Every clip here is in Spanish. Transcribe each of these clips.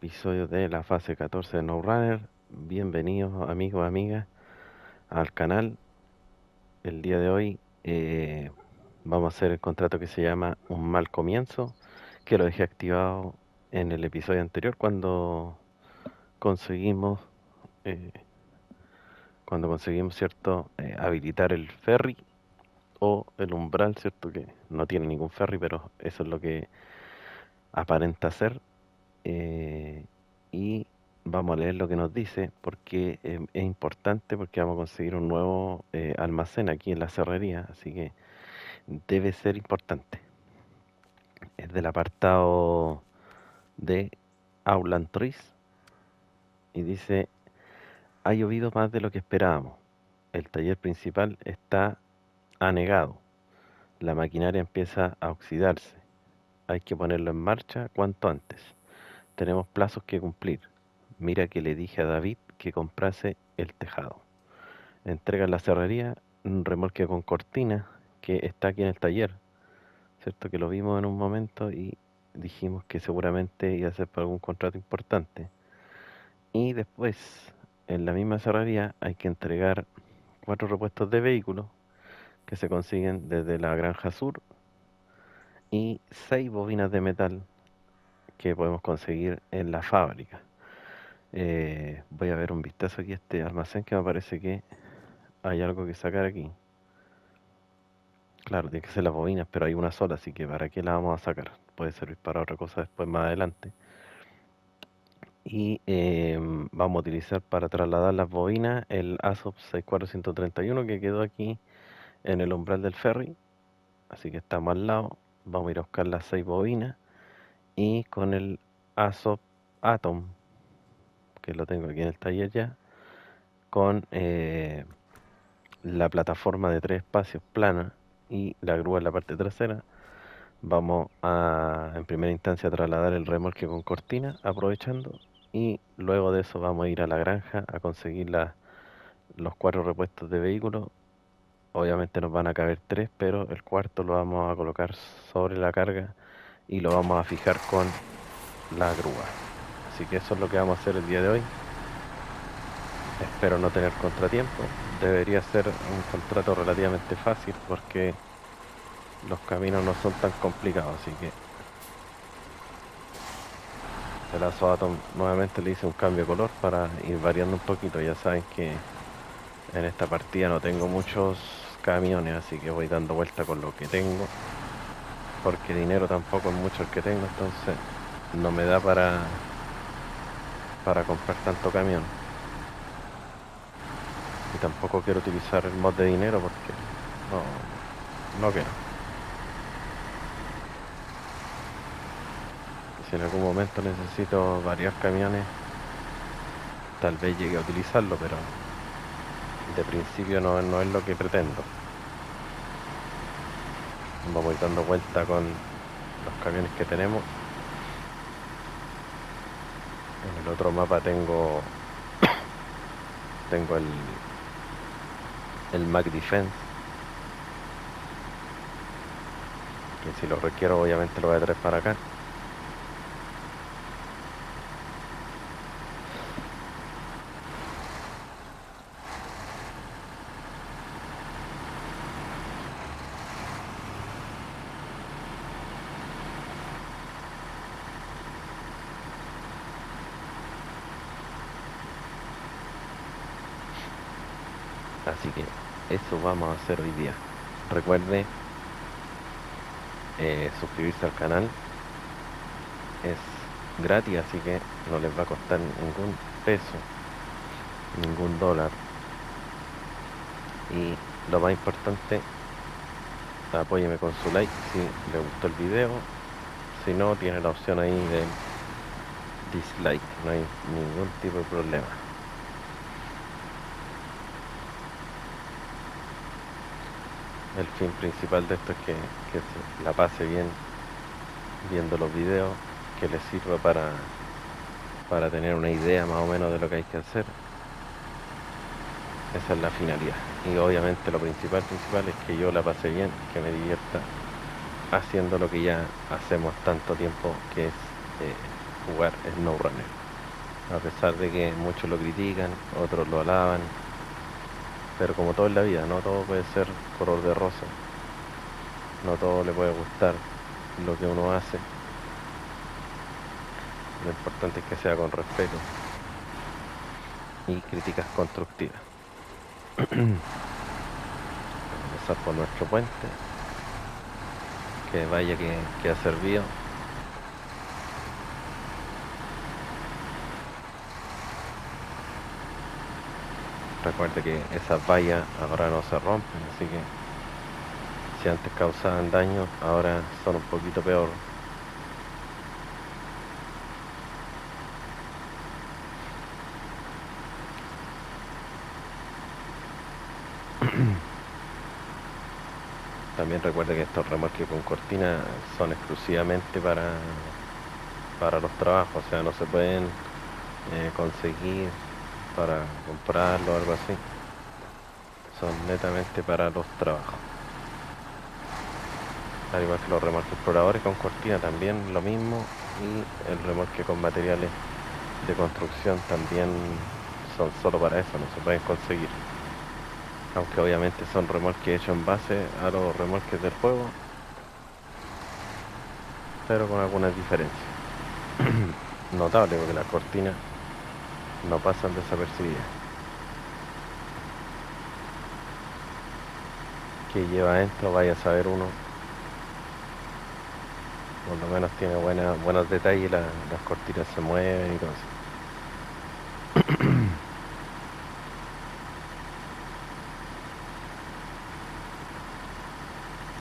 episodio de la fase 14 de NoRunner. Bienvenidos amigos, amigas, al canal. El día de hoy vamos a hacer el contrato que se llama Un Mal Comienzo, que lo dejé activado en el episodio anterior cuando conseguimos, eh, ¿cierto? Habilitar el ferry o el umbral, ¿cierto? Que no tiene ningún ferry, pero eso es lo que aparenta ser. Y vamos a leer lo que nos dice porque es importante, porque vamos a conseguir un nuevo almacén aquí en la cerrería, así que debe ser importante. Es del apartado de Aulant Trees y dice: ha llovido más de lo que esperábamos. El taller principal está anegado. La maquinaria empieza a oxidarse. Hay que ponerlo en marcha cuanto antes. Tenemos plazos que cumplir. Mira que le dije a David que comprase el tejado. Entrega en la cerrería un remolque con cortina que está aquí en el taller, ¿cierto? Que lo vimos en un momento y dijimos que seguramente iba a ser para algún contrato importante. Y después, en la misma cerrería, hay que entregar 4 repuestos de vehículos que se consiguen desde la Granja Sur y 6 bobinas de metal que podemos conseguir en la fábrica. Voy a ver un vistazo aquí a este almacén, que me parece que hay algo que sacar aquí. Claro, tiene que ser las bobinas, pero hay una sola, así que ¿para qué la vamos a sacar? Puede servir para otra cosa después, más adelante. Y vamos a utilizar para trasladar las bobinas el ASOP 64131 que quedó aquí en el umbral del ferry. Así que estamos al lado. Vamos a ir a buscar las 6 bobinas. Y con el ASOP Atom, que lo tengo aquí en el taller ya, con la plataforma de 3 espacios plana y la grúa en la parte trasera, vamos a en primera instancia trasladar el remolque con cortina, aprovechando, y luego de eso vamos a ir a la granja a conseguir los 4 repuestos de vehículos. Obviamente nos van a caber 3, pero el cuarto lo vamos a colocar sobre la carga y lo vamos a fijar con la grúa. Así que eso es lo que vamos a hacer el día de hoy. Espero no tener contratiempo. Debería ser un contrato relativamente fácil porque los caminos no son tan complicados, así que el ASO Atom nuevamente le hice un cambio de color para ir variando un poquito. Ya saben que en esta partida no tengo muchos camiones, así que voy dando vuelta con lo que tengo, porque dinero tampoco es mucho el que tengo, entonces no me da para comprar tanto camión. Y tampoco quiero utilizar el mod de dinero porque no quiero. Si en algún momento necesito varios camiones, tal vez llegue a utilizarlo, pero de principio no es lo que pretendo. Vamos a ir dando vuelta con los camiones que tenemos. En el otro mapa tengo el Mac Defense, que si lo requiero obviamente lo voy a traer para acá. Así que eso vamos a hacer hoy día. Recuerde suscribirse al canal, es gratis, así que no les va a costar ningún peso, ningún dólar. Y lo más importante, apóyeme con su like si le gustó el video. Si no, tiene la opción ahí de dislike, no hay ningún tipo de problema. El fin principal de esto es que se la pase bien viendo los videos, que les sirva para tener una idea más o menos de lo que hay que hacer. Esa es la finalidad. Y obviamente lo principal es que yo la pase bien, que me divierta haciendo lo que ya hacemos tanto tiempo, que es jugar SnowRunner. A pesar de que muchos lo critican, otros lo alaban, pero como todo en la vida, no todo puede ser color de rosa, no todo le puede gustar lo que uno hace. Lo importante es que sea con respeto y críticas constructivas. Vamos a pasar por nuestro puente, que vaya que ha servido. Recuerde que esas vallas ahora no se rompen, así que si antes causaban daño, ahora son un poquito peor. También recuerde que estos remolques con cortina son exclusivamente para los trabajos, o sea, no se pueden conseguir para comprarlo o algo así. Son netamente para los trabajos. Al igual que los remolques exploradores con cortina también lo mismo, y el remolque con materiales de construcción también son solo para eso, no se pueden conseguir. Aunque obviamente son remolques hechos en base a los remolques del juego, pero con algunas diferencias. Notable, porque las cortinas no pasan desapercibidas. Que lleva adentro, vaya a saber uno. Por lo menos tiene buenos detalles, las cortinas se mueven y todo eso.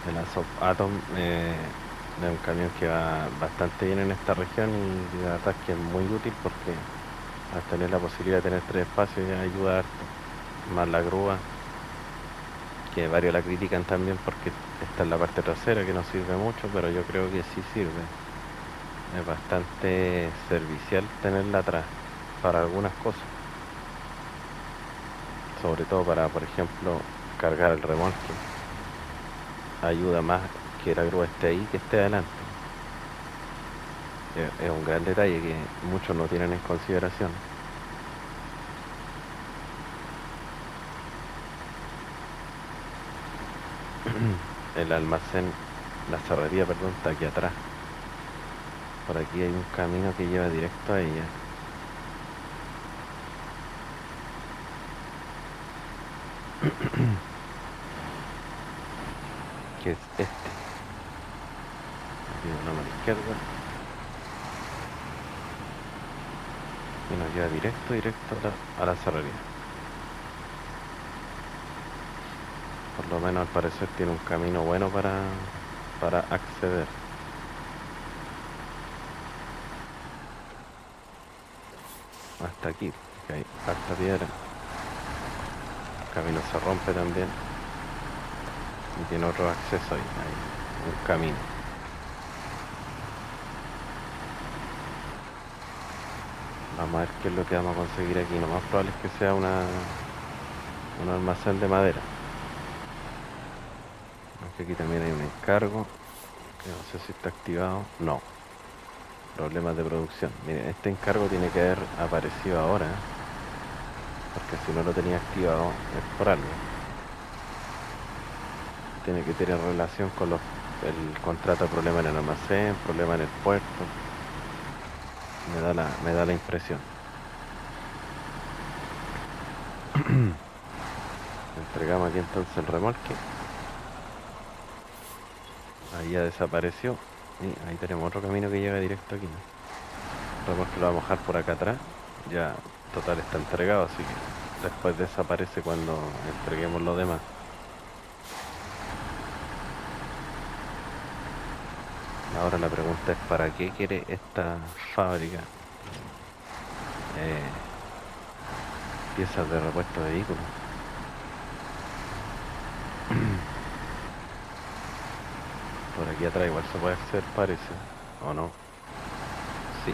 El Assault Atom es un camión que va bastante bien en esta región, y la verdad es que es muy útil porque al tener la posibilidad de tener 3 espacios ya ayuda harto. Más la grúa, que varios la critican también porque está en la parte trasera, que no sirve mucho, pero yo creo que sí sirve. Es bastante servicial tenerla atrás para algunas cosas, sobre todo para, por ejemplo, cargar el remolque. Ayuda más que la grúa esté ahí que esté adelante. Es un gran detalle que muchos no tienen en consideración. El almacén, la cerrería, perdón, está aquí atrás. Por aquí hay un camino que lleva directo a ella. Que es este. Aquí una mano izquierda. Y nos lleva directo a la cerrería. Por lo menos al parecer tiene un camino bueno para acceder. Hasta aquí, que hay harta piedra. El camino se rompe también. Y tiene otro acceso ahí, hay un camino. Vamos a ver qué es lo que vamos a conseguir aquí. Lo más probable es que sea un almacén de madera. Aunque aquí también hay un encargo, que no sé si está activado. No. Problemas de producción. Miren, este encargo tiene que haber aparecido ahora, porque si no lo tenía activado es por algo. Tiene que tener relación con el contrato de problema en el almacén, problema en el puerto. Me da la impresión. Entregamos aquí entonces el remolque. Ahí ya desapareció. Y ahí tenemos otro camino que llega directo aquí. El remolque lo vamos a dejar por acá atrás. Ya total está entregado, así que después desaparece cuando entreguemos lo demás. Ahora la pregunta es: ¿para qué quiere esta fábrica piezas de repuesto de vehículos? Por aquí atrás igual se puede hacer, parece, ¿o no? Sí.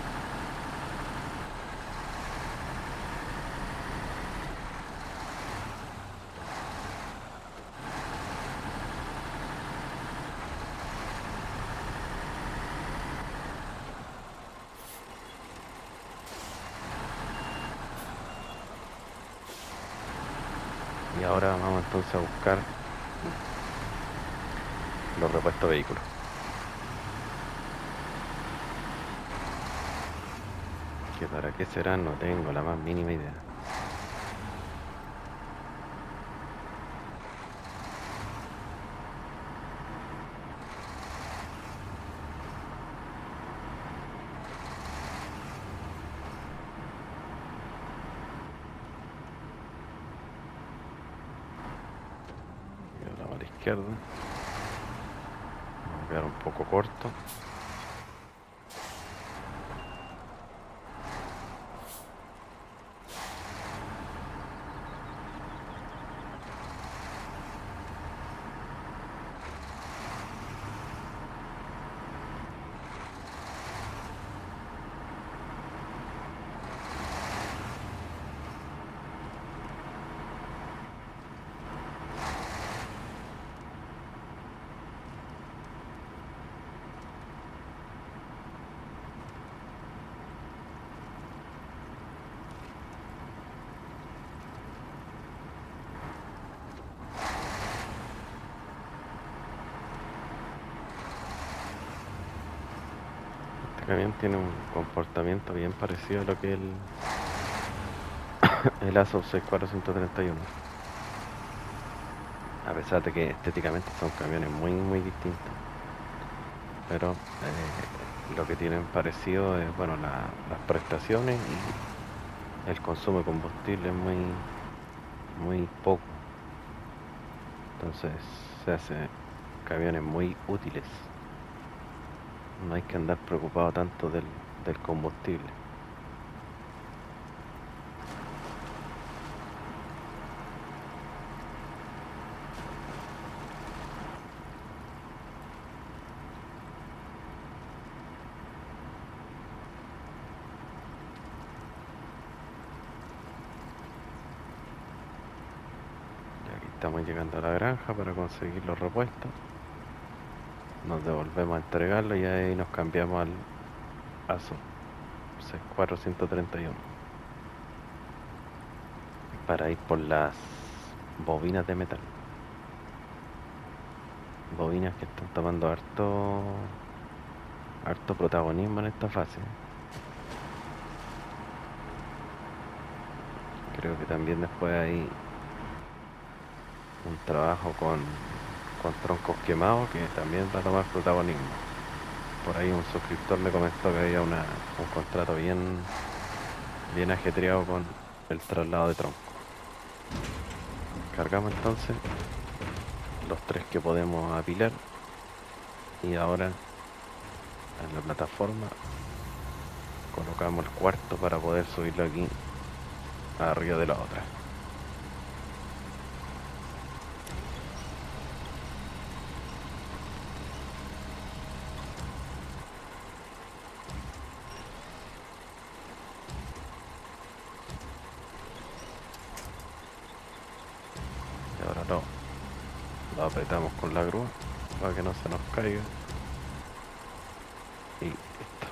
Y ahora vamos entonces a buscar los repuestos vehículos. Que para qué serán no tengo la más mínima idea. Y ahora a la izquierda. Vamos a quedar un poco corto. Este camión tiene un comportamiento bien parecido a lo que el Aso 6431. A pesar de que estéticamente son camiones muy muy distintos. Pero lo que tienen parecido es, bueno, las prestaciones y el consumo de combustible es muy poco. Entonces se hace camiones muy útiles. No hay que andar preocupado tanto del combustible. Y aquí estamos llegando a la granja para conseguir los repuestos. Nos devolvemos a entregarlo y ahí nos cambiamos al ASO 6431 para ir por las bobinas de metal. Bobinas que están tomando harto protagonismo en esta fase. Creo que también después hay un trabajo con troncos quemados que también va a tomar protagonismo. Por ahí un suscriptor me comentó que había un contrato bien ajetreado con el traslado de troncos. Cargamos entonces los 3 que podemos apilar y ahora en la plataforma colocamos el cuarto para poder subirlo aquí arriba de la otra. Y ahora lo apretamos con la grúa para que no se nos caiga y listo.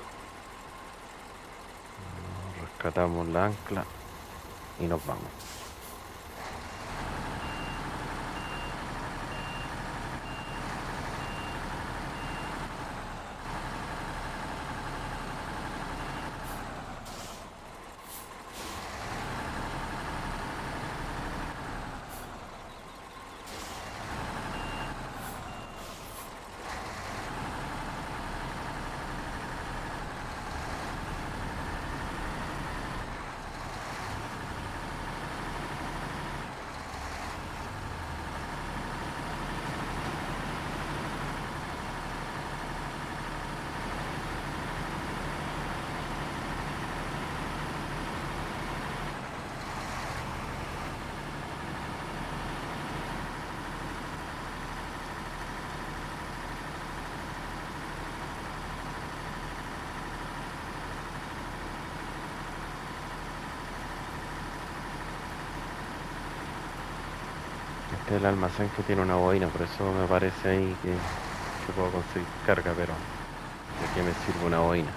Rescatamos la ancla y nos vamos. Este es el almacén que tiene una bobina, por eso me parece ahí que puedo conseguir carga, pero ¿de qué me sirve una bobina?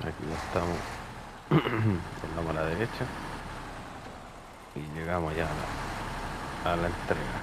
Aquí ya estamos. Volvamos a la derecha y llegamos ya a la entrega.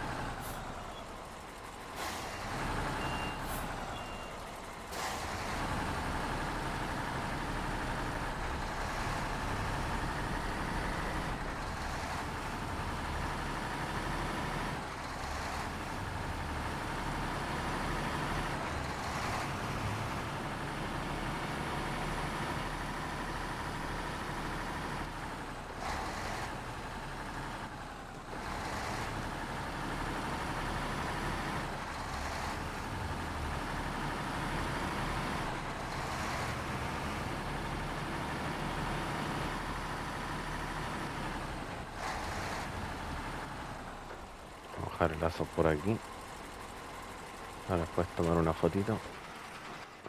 Vamos a dejar el lazo por aquí. Ahora puedes tomar una fotito.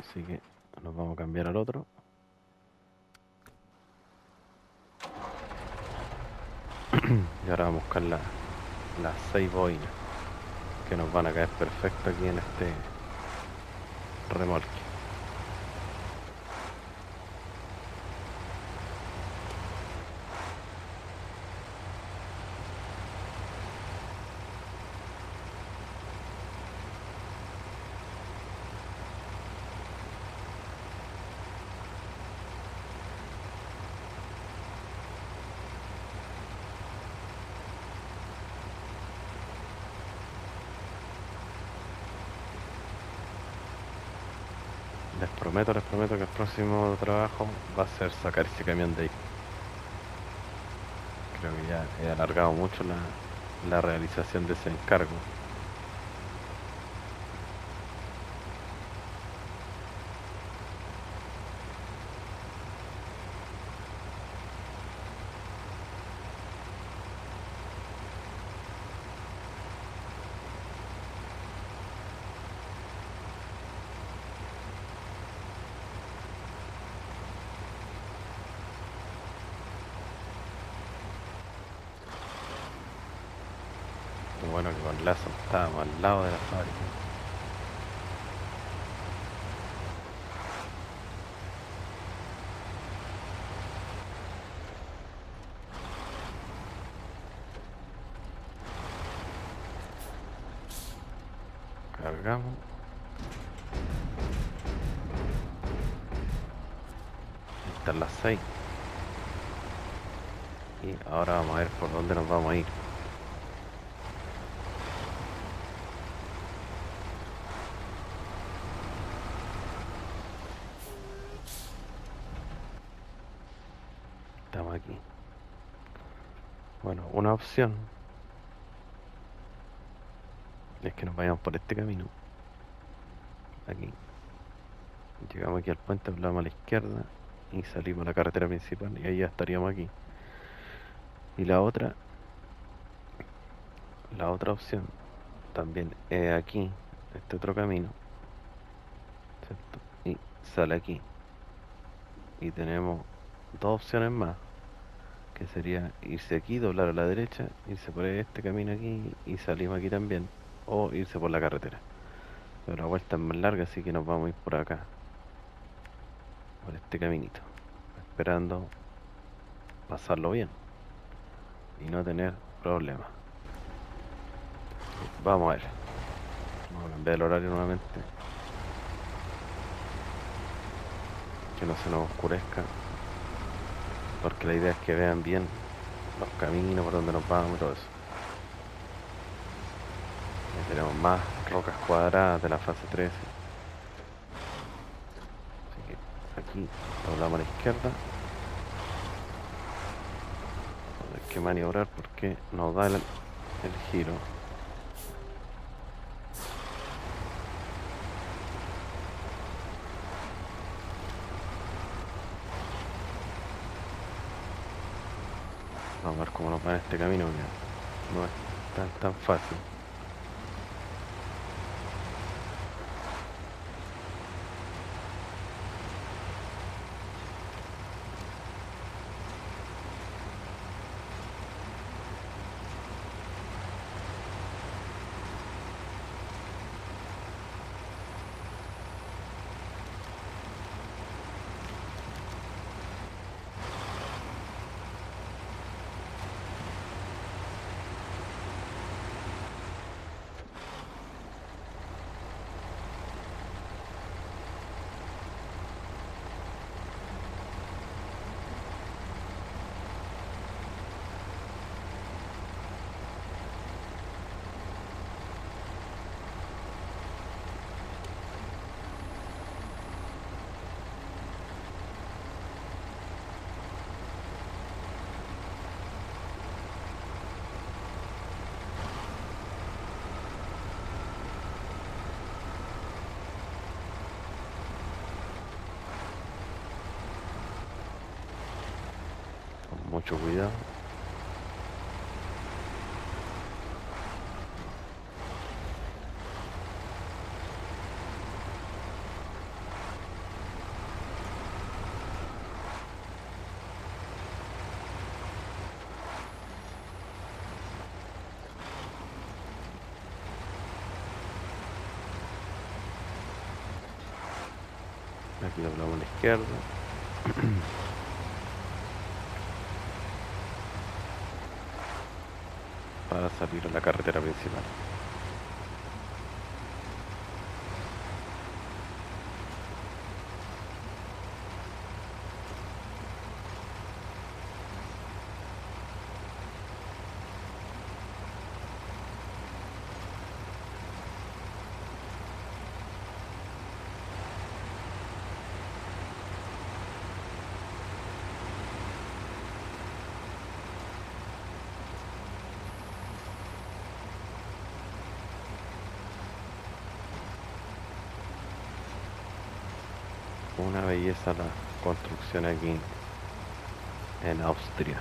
Así que nos vamos a cambiar al otro. Y ahora vamos a buscar las 6 boinas que nos van a caer perfecto aquí en este remolque. Les prometo que el próximo trabajo va a ser sacar ese camión de ahí. Creo que ya he alargado mucho la realización de ese encargo. Lo bueno que con Lazo estábamos al lado de la fábrica. Cargamos. Están las 6. Y ahora vamos a ver por dónde nos vamos a ir. Estamos aquí. Bueno, una opción es que nos vayamos por este camino. Aquí. Llegamos aquí al puente, hablamos a la izquierda y salimos a la carretera principal y ahí ya estaríamos aquí. Y la otra opción también es aquí, este otro camino, ¿cierto? Y sale aquí. Y tenemos dos opciones más, que sería irse aquí, doblar a la derecha, irse por este camino aquí y salimos aquí también, o irse por la carretera. Pero la vuelta es más larga, así que nos vamos a ir por acá, por este caminito, esperando pasarlo bien y no tener problemas. Vamos a ver. Vamos a cambiar el horario nuevamente, que no se nos oscurezca, porque la idea es que vean bien los caminos por donde nos vamos y todo eso. Ya tenemos más rocas cuadradas de la fase 13. Así que aquí doblamos a la izquierda. Hay que maniobrar porque nos da el giro. Vamos a ver cómo nos va en este camino, que no es tan fácil. Mucho cuidado. Aquí doblamos a la izquierda. Para salir a la carretera principal. Una belleza la construcción aquí en Austria.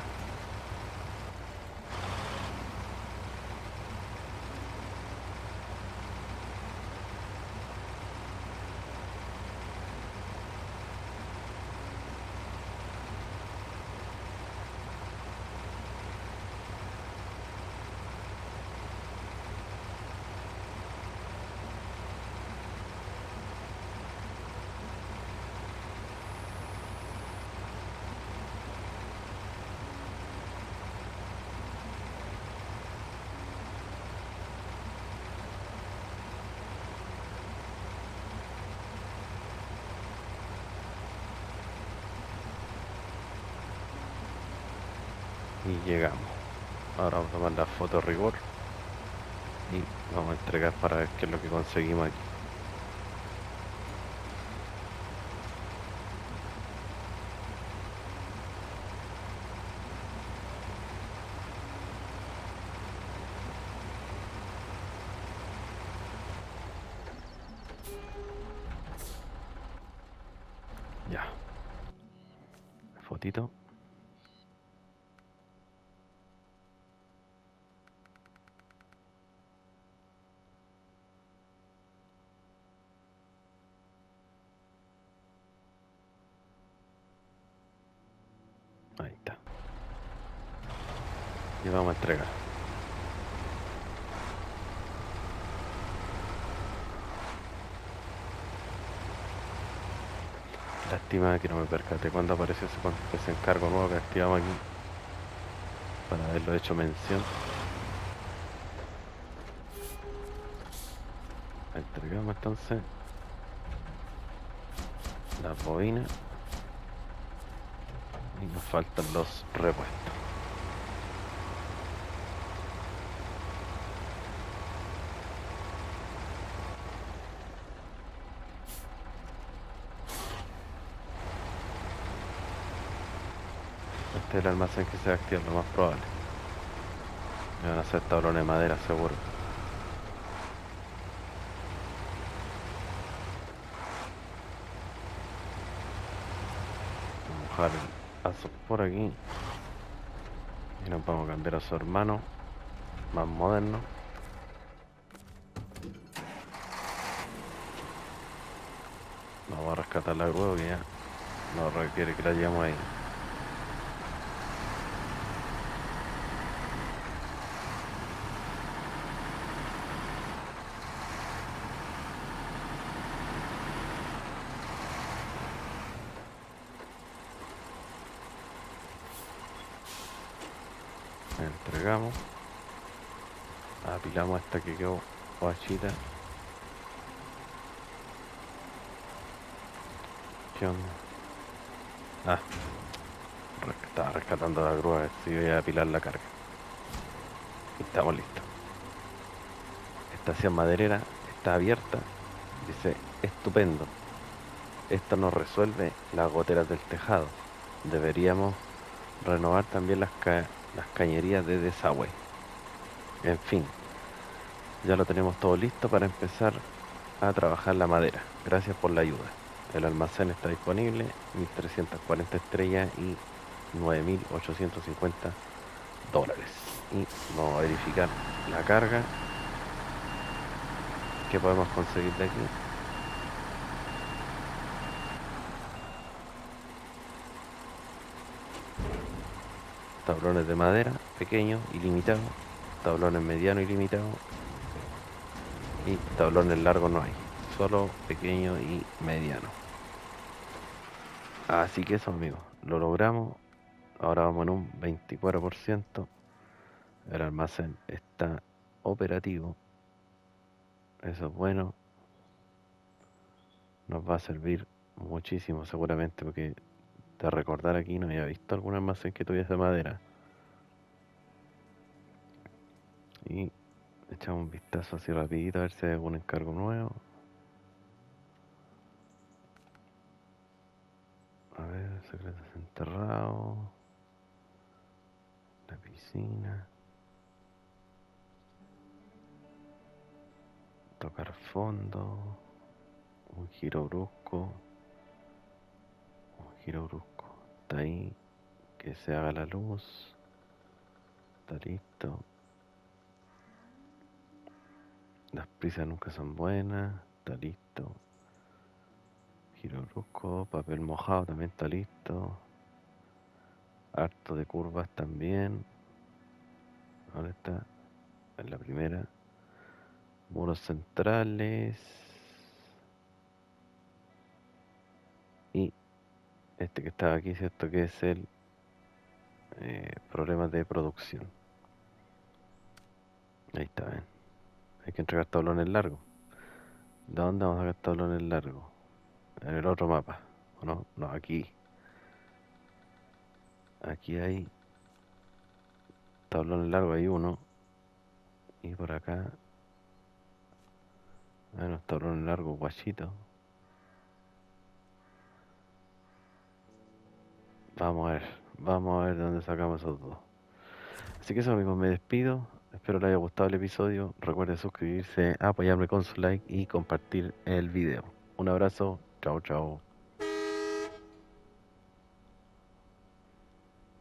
Y llegamos. Ahora vamos a tomar la foto rigor y vamos a entregar para ver qué es lo que conseguimos aquí. Ya. Fotito. Ahí está. Y vamos a entregar. Lástima que no me percaté cuando apareció ese encargo nuevo que activamos aquí para haberlo hecho mención. Entregamos entonces las bobinas y nos faltan los repuestos. Este es el almacén que se va a activar, lo más probable. Me van a hacer tablones de madera seguro. Vamos a dejar el ASOS por aquí y nos vamos a cambiar a su hermano más moderno. Vamos a rescatar la grúa que ya no requiere que la llevemos ahí. Entregamos, apilamos esta que quedó guachita. ¿Qué onda? Ah, estaba rescatando la grúa, a ver si voy a apilar la carga. Y estamos listos. Estación maderera está abierta, dice estupendo. Esto nos resuelve las goteras del tejado. Deberíamos renovar también las cañerías de desagüe. En fin, ya lo tenemos todo listo para empezar a trabajar la madera. Gracias por la ayuda. El almacén está disponible, 1340 estrellas y $9.850. Y vamos a verificar la carga que podemos conseguir de aquí. Tablones de madera pequeños, ilimitados. Tablones medianos, ilimitados. Y tablones largos no hay. Solo pequeño y mediano. Así que eso, amigos. Lo logramos. Ahora vamos en un 24%. El almacén está operativo. Eso es bueno. Nos va a servir muchísimo seguramente, porque de recordar aquí no había visto algún almacén que tuviese madera. Y echamos un vistazo así rapidito a ver si hay algún encargo nuevo. A ver, secretos enterrados. La piscina. Tocar fondo. Un giro brusco. Un giro brusco. Está ahí. Que se haga la luz. Está listo. Las prisas nunca son buenas. Está listo. Giro brusco. Papel mojado también está listo. Harto de curvas también. Ahora está en la primera. Muros centrales. Y este que estaba aquí, ¿cierto? Que es el problema de producción. Ahí está, ¿ven? Hay que entregar tablones largos. ¿De dónde vamos a sacar tablones largos? En el otro mapa, ¿o no? No, aquí. Aquí hay tablones largos, hay uno. Y por acá hay unos tablones largos guachitos. Vamos a ver de dónde sacamos esos dos. Así que eso, amigos, me despido. Espero les haya gustado el episodio. Recuerden suscribirse, apoyarme con su like y compartir el video. Un abrazo. Chao, chao.